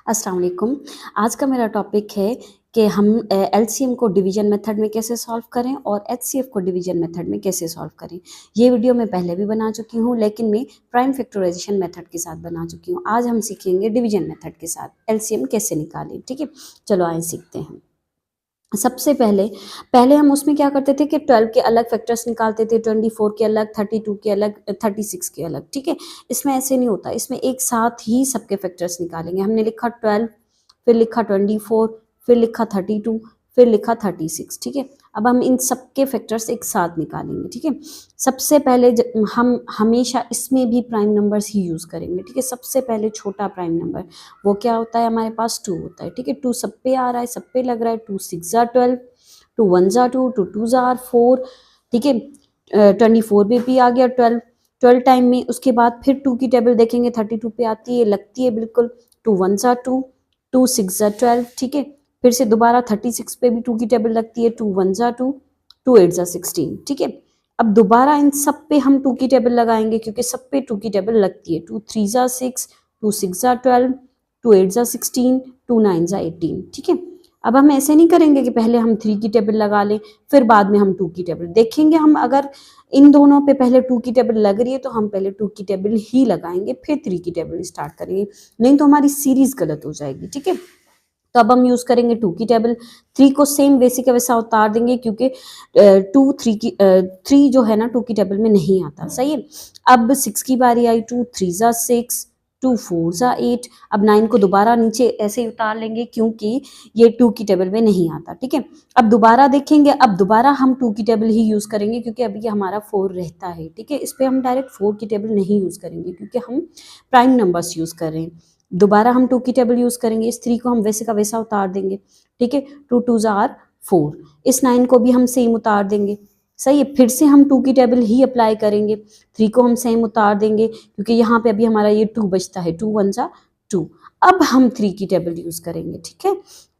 अस्सलाम वालेकुम। आज का मेरा टॉपिक है कि हम एलसीएम को डिवीजन मेथड में कैसे सॉल्व करें और एचसीएफ को डिवीजन मेथड में कैसे सॉल्व करें। ये वीडियो मैं पहले भी बना चुकी हूँ, लेकिन मैं प्राइम फैक्टराइजेशन मेथड के साथ बना चुकी हूँ। आज हम सीखेंगे डिवीजन मेथड के साथ एलसीएम कैसे निकालें। ठीक है, चलो आए सीखते हैं। सबसे पहले हम उसमें क्या करते थे कि 12 के अलग फैक्टर्स निकालते थे, 24 के अलग, 32 के अलग, 36 के अलग। ठीक है, इसमें ऐसे नहीं होता, इसमें एक साथ ही सबके फैक्टर्स निकालेंगे। हमने लिखा 12, फिर लिखा 24, फिर लिखा 32, फिर लिखा 36। ठीक है, अब हम इन सबके फैक्टर्स एक साथ निकालेंगे। ठीक है, सबसे पहले हम हमेशा इसमें भी प्राइम नंबर्स ही यूज़ करेंगे। ठीक है, सबसे पहले छोटा प्राइम नंबर वो क्या होता है, हमारे पास 2 होता है। ठीक है, 2 सब पे आ रहा है, सब पे लग रहा है। 2 6 ज़ा 12, 2 1 ज़ा 2, 2 2 ज़ा 4। ठीक है, 24 पे भी आ गया 12 टाइम में। उसके बाद फिर 2 की टेबल देखेंगे, 32 पे आती है, लगती है बिल्कुल। 2 1 ज़ा 2, 2 6 ज़ा 12। ठीक है, फिर से दोबारा 36 पे भी 2 की टेबल लगती है। 2 1 ज़ा 2, 2 8 ज़ा 16। ठीक है, अब दोबारा इन सब पे हम 2 की टेबल लगाएंगे, क्योंकि सब पे 2 की टेबल लगती है। 2 3 ज़ा 6, 2 6 ज़ा 12, 2 8 ज़ा 16, 2 9 ज़ा 18। ठीक है, अब हम ऐसे नहीं करेंगे कि पहले हम 3 की टेबल लगा लें फिर बाद में हम 2 की टेबल देखेंगे। हम अगर इन दोनों पे पहले 2 की टेबल लग रही है तो हम पहले 2 की टेबल ही लगाएंगे, फिर 3 की टेबल स्टार्ट करेंगे, नहीं तो हमारी सीरीज गलत हो जाएगी। ठीक है, तो अब हम यूज करेंगे 2 की टेबल। 3 को सेम वैसे का वैसा उतार देंगे, क्योंकि 3 जो है ना 2 की टेबल में नहीं आता। सही है, अब 6 की बारी आई। 2 3 ज़ा 6, 2 4 ज़ा 8। अब 9 को दोबारा नीचे ऐसे ही उतार लेंगे, क्योंकि ये 2 की टेबल में नहीं आता। ठीक है, अब दोबारा देखेंगे, अब दोबारा हम 2 की टेबल ही यूज करेंगे, क्योंकि अभी ये हमारा 4 रहता है। ठीक है, इस पर हम डायरेक्ट 4 की टेबल नहीं यूज करेंगे, क्योंकि हम प्राइम नंबर्स यूज कर रहे हैं। दोबारा हम 2 की टेबल यूज करेंगे, इस 3 को हम वैसे का वैसा उतार देंगे। ठीक है, 2 2 ज़ार 4। इस 9 को भी हम सेम उतार देंगे। सही है, फिर से हम 2 की टेबल ही अप्लाई करेंगे। 3 को हम सेम उतार देंगे, क्योंकि यहाँ पे अभी हमारा ये 2 बचता है। 2 1 ज़ा 2। अब हम 3 की टेबल यूज करेंगे। ठीक है,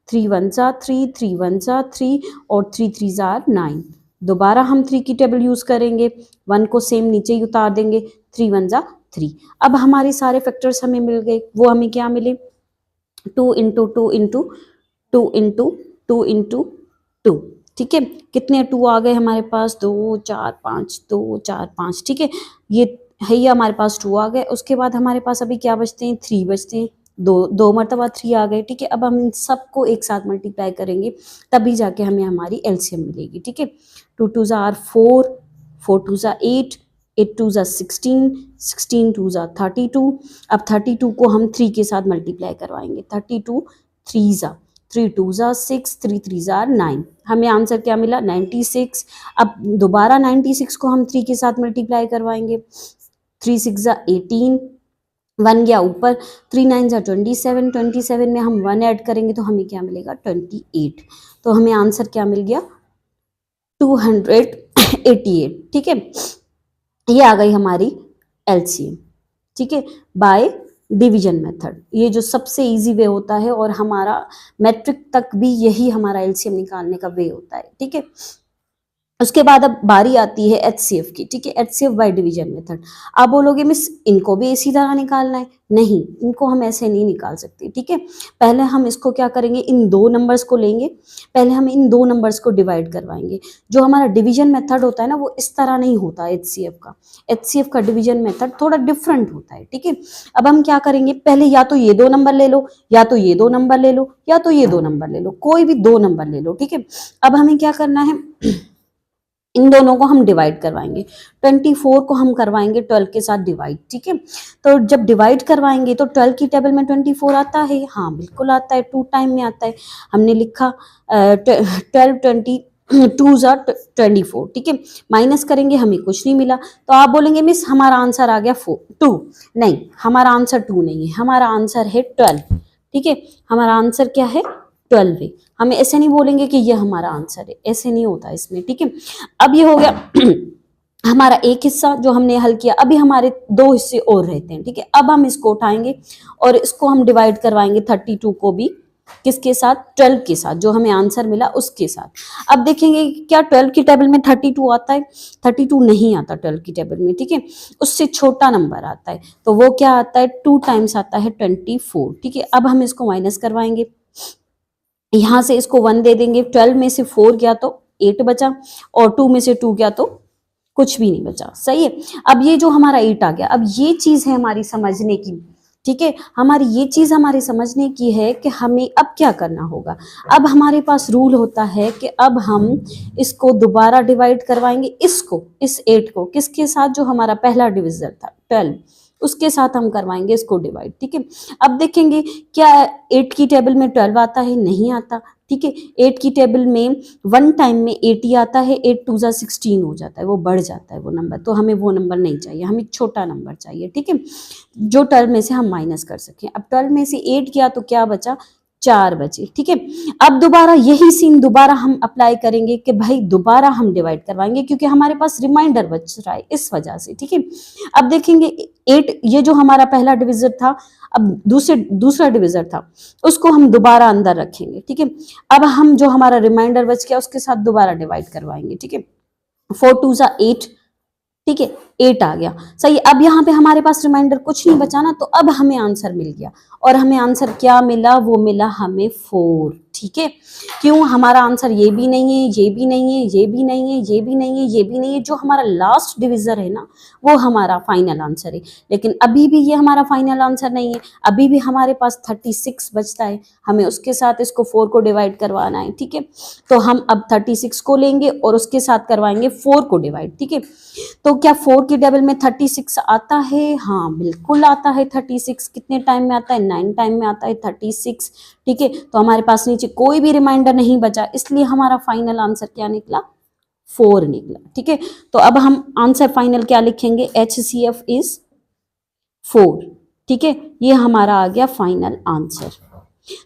3 1 ज़ा 3, 3 1 ज़ा 3 और 3 3 ज़ार 9। दोबारा हम 3 की टेबल यूज करेंगे, 1 को सेम नीचे ही उतार देंगे। 3 1 ज़ा 3। अब हमारे सारे फैक्टर्स हमें मिल गए। वो हमें क्या मिले, 2 इंटू 2 इंटू 2 इंटू 2 इंटू 2। ठीक है, कितने 2 आ गए हमारे पास, 2 4 5, 2 4 5। ठीक है, ये हमारे पास 2 आ गए। उसके बाद हमारे पास अभी क्या बचते हैं, 3 बचते हैं। दो मरतबा 3 आ गए। ठीक है, अब हम इन सबको एक साथ मल्टीप्लाई करेंगे, तभी जाके हमें हमारी एलसीएम मिलेगी। ठीक है, 2 2 ज़ार 4, 4 2 ज़ा 8, 8 2 ज़ा 16, 16 2 ज़ा 32। अब 32 को हम 3 के साथ मल्टीप्लाई करवाएंगे। 32 3 ज़ा 3 2 ज़ा 6, 3 3 ज़ा 9। हमें आंसर क्या मिला, 96। अब दोबारा 96 को हम 3 के साथ मल्टीप्लाई करवाएंगे। 3 6 ज़ा 18, 1 गया ऊपर। 3 9 ज़ा 27, 27 में हम 1 ऐड करेंगे तो हमें क्या मिलेगा, 28। तो हमें आंसर क्या मिल गया, 288। ठीक है, ये आ गई हमारी एलसीएम। ठीक है, बाय डिवीजन मेथड। ये जो सबसे इजी वे होता है, और हमारा मैट्रिक तक भी यही हमारा एलसीएम निकालने का वे होता है। ठीक है, उसके बाद अब बारी आती है एचसीएफ की। ठीक है, एचसीएफ बाय डिवीजन मेथड। आप बोलोगे मिस इनको भी इसी तरह निकालना है? नहीं, इनको हम ऐसे नहीं निकाल सकते। ठीक है, पहले हम इसको क्या करेंगे, इन दो नंबर्स को लेंगे, पहले हम इन दो नंबर्स को डिवाइड करवाएंगे। जो हमारा डिवीजन मेथड होता है ना, वो इस तरह नहीं होता एचसीएफ का। एचसीएफ का डिवीजन मेथड थोड़ा डिफरेंट होता है। ठीक है, अब हम क्या करेंगे, पहले या तो ये दो नंबर ले लो, या तो ये दो नंबर ले लो, या तो ये दो नंबर ले लो, कोई भी दो नंबर ले लो। ठीक है, अब हमें क्या करना है, इन दोनों को हम डिवाइड करवाएंगे। 24 को हम करवाएंगे 12 के साथ डिवाइड। ठीक है, तो जब डिवाइड करवाएंगे तो 12 की टेबल में 24 आता है। हाँ बिल्कुल आता है, 2 टाइम में आता है। हमने लिखा 12 20 2 ज़ा 24। ठीक है, माइनस करेंगे, हमें कुछ नहीं मिला। तो आप बोलेंगे मिस हमारा आंसर आ गया 2। नहीं, हमारा आंसर 2 नहीं है, हमारा आंसर है 12। ठीक है, हमारा आंसर क्या है, 12 है। हमें ऐसे नहीं बोलेंगे कि ये हमारा आंसर है, ऐसे नहीं होता इसमें। ठीक है, अब ये हो गया हमारा एक हिस्सा जो हमने हल किया। अभी हमारे दो हिस्से और रहते हैं। ठीक है, अब हम इसको उठाएंगे और इसको हम डिवाइड करवाएंगे 32 को भी किसके साथ? 12 के साथ, जो हमें आंसर मिला उसके साथ। अब देखेंगे क्या 12 की टेबल में 32 आता है? 32 नहीं आता 12 की टेबल में, ठीक है, उससे छोटा नंबर आता है, तो वो क्या आता है? 2 टाइम्स आता है 24, ठीक है। अब हम इसको माइनस करवाएंगे, यहाँ से इसको 1 दे देंगे, 12 में से 4 गया तो 8 बचा, और 2 में से 2 गया तो कुछ भी नहीं बचा, सही है। अब ये जो हमारा 8 आ गया, अब ये चीज है हमारी समझने की, ठीक है, हमारी ये चीज हमारे समझने की है कि हमें अब क्या करना होगा। अब हमारे पास रूल होता है कि अब हम इसको दोबारा डिवाइड करवाएंगे, इसको, इस 8 को किसके साथ? जो हमारा पहला डिविजन था 12, उसके साथ हम करवाएंगे इसको डिवाइड, ठीक है। अब देखेंगे क्या 8 की टेबल में 12 आता है? नहीं आता, ठीक है। 8 की टेबल में 1 टाइम में 80 आता है, 8 2 जा 16 हो जाता है, वो बढ़ जाता है वो नंबर, तो हमें वो नंबर नहीं चाहिए, हमें एक छोटा नंबर चाहिए, ठीक है, जो 12 में से हम माइनस कर सकें। अब 12 में से 8 गया तो क्या बचा? 4 बचे, ठीक है। अब दोबारा यही सीन दोबारा हम अप्लाई करेंगे कि भाई दोबारा हम डिवाइड करवाएंगे, क्योंकि हमारे पास रिमाइंडर बच रहा है इस वजह से, ठीक है। अब देखेंगे 8, ये जो हमारा पहला डिविजर था, अब दूसरा डिविजर था, उसको हम दोबारा अंदर रखेंगे, ठीक है। अब हम जो हमारा रिमाइंडर बच गया उसके साथ दोबारा डिवाइड करवाएंगे, ठीक है। 4 2 जा 8, ठीक है, 8 आ गया, सही। अब यहाँ पे हमारे पास रिमाइंडर कुछ नहीं बचा ना, तो अब हमें आंसर मिल गया, और हमें आंसर क्या मिला? वो मिला हमें 4, ठीक है। क्यों? हमारा आंसर ये भी नहीं है, ये भी नहीं है, ये भी नहीं है, ये भी नहीं है, ये भी नहीं है, जो हमारा लास्ट डिविजर है ना, वो हमारा फाइनल आंसर है। लेकिन अभी भी ये हमारा फाइनल आंसर नहीं है, अभी भी हमारे पास 36 बचता है, हमें उसके साथ इसको 4 को डिवाइड करवाना है, ठीक है। तो हम अब 36 को लेंगे और उसके साथ करवाएंगे 4 को डिवाइड, ठीक है। तो क्या 4 की टेबल में 36 आता है? हाँ बिल्कुल आता है 36। कितने टाइम में आता है? 9 टाइम में आता है 36, ठीक है। तो हमारे पास नीचे कोई भी रिमाइंडर नहीं बचा, इसलिए हमारा फाइनल आंसर क्या निकला? 4 निकला, ठीक है। तो अब हम आंसर फाइनल क्या लिखेंगे? HCF इज 4, ठीक है। ये हमारा आ गया फाइनल आंसर।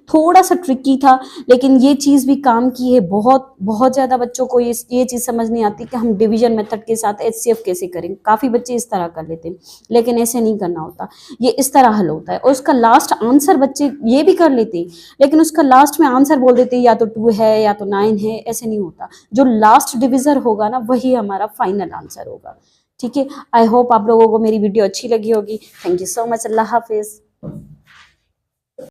थोड़ा सा ट्रिकी था, लेकिन ये चीज भी काम की है। बहुत बहुत ज्यादा बच्चों को ये चीज समझ नहीं आती कि हम डिवीजन मेथड के साथ HCF कैसे करें। काफी बच्चे इस तरह कर लेते हैं, लेकिन ऐसे नहीं करना होता, ये इस तरह हल होता है। और उसका लास्ट आंसर बच्चे ये भी कर लेते हैं, लेकिन उसका लास्ट में आंसर बोल देते हैं या तो 2 है या तो 9 है, ऐसे नहीं होता। जो लास्ट डिविजर होगा ना, वही हमारा फाइनल आंसर होगा, ठीक है। आई होप आप लोगों को मेरी वीडियो अच्छी लगी होगी। Thank you so much. Allah Hafiz.